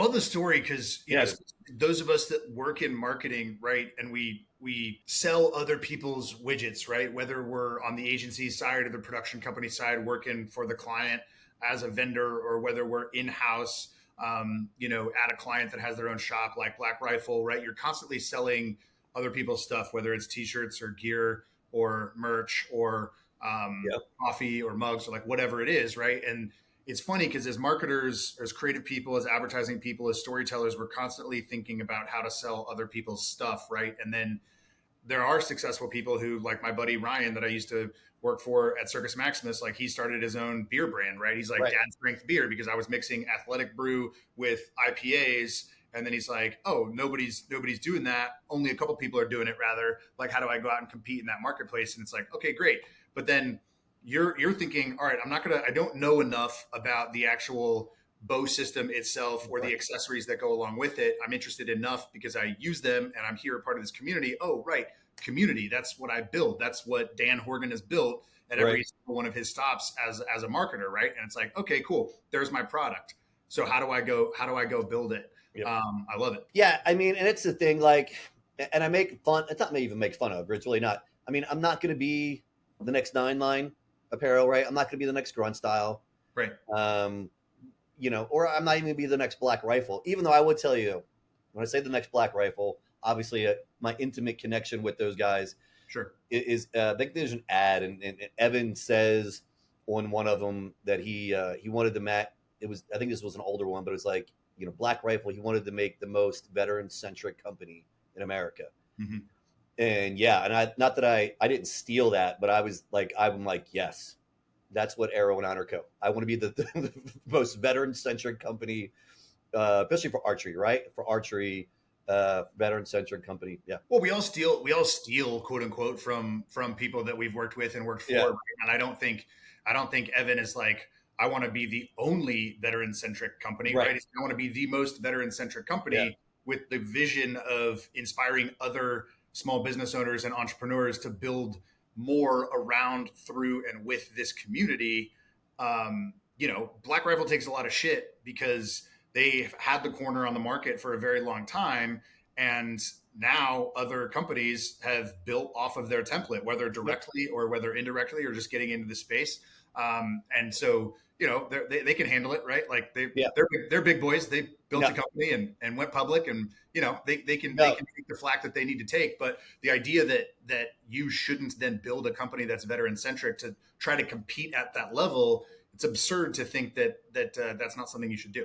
love the story because Yeah. those of us that work in marketing, right, and we sell other people's widgets, right, whether we're on the agency side or the production company side working for the client as a vendor, or whether we're in-house, at a client that has their own shop like Black Rifle, right? You're constantly selling other people's stuff, whether it's t-shirts or gear or merch or Yep. coffee or mugs or like whatever it is, right? And it's funny because as marketers, as creative people, as advertising people, as storytellers, we're constantly thinking about how to sell other people's stuff, right? And then there are successful people who, like my buddy Ryan that I used to work for at Circus Maximus, like he started his own beer brand, right? He's like Right. Dad Strength Beer because I was mixing athletic brew with IPAs. And then he's like, oh, nobody's doing that. Only a couple people are doing it, rather. Like, how do I go out and compete in that marketplace? And it's like, okay, great. But then you're thinking, all right, I don't know enough about the actual bow system itself or the accessories that go along with it. I'm interested enough because I use them and I'm here part of this community. Oh, right. Community. That's what I build. That's what Dan Horgan has built at every single one of his stops as a marketer. Right. And it's like, okay, cool. There's my product. So how do I go build it? Yep. I love it. Yeah. I mean, and it's the thing, like, and I make fun. It's not me even make fun of. It's really not. I mean, I'm not going to be the next 9-line apparel, right? I'm not going to be the next Grunt Style. Right. Or I'm not even going to be the next Black Rifle, even though I would tell you, when I say the next Black Rifle, obviously my intimate connection with those guys Sure. is I think there's an ad, and Evan says on one of them that he wanted to I think this was an older one, but it's like, Black Rifle, he wanted to make the most veteran-centric company in America. Mm-hmm. And yeah, and not that I didn't steal that, but I'm like, yes, that's what Arrow and Honor Co. I want to be the most veteran-centric company, especially for archery, right? For archery, veteran-centric company. Yeah. Well, we all steal, quote unquote, from people that we've worked with and worked for. Yeah. And I don't think Evan is like, I want to be the only veteran-centric company, right? I want to be the most veteran-centric company with the vision of inspiring other small business owners and entrepreneurs to build more around, through, and with this community. Black Rifle takes a lot of shit because they've had the corner on the market for a very long time. And now other companies have built off of their template, whether directly or whether indirectly, or just getting into the space. And so, they can handle it, right? Like they're big boys. They built a company and went public, and they can take the flack that they need to take. But the idea that you shouldn't then build a company that's veteran centric to try to compete at that level, it's absurd to think that that's not something you should do.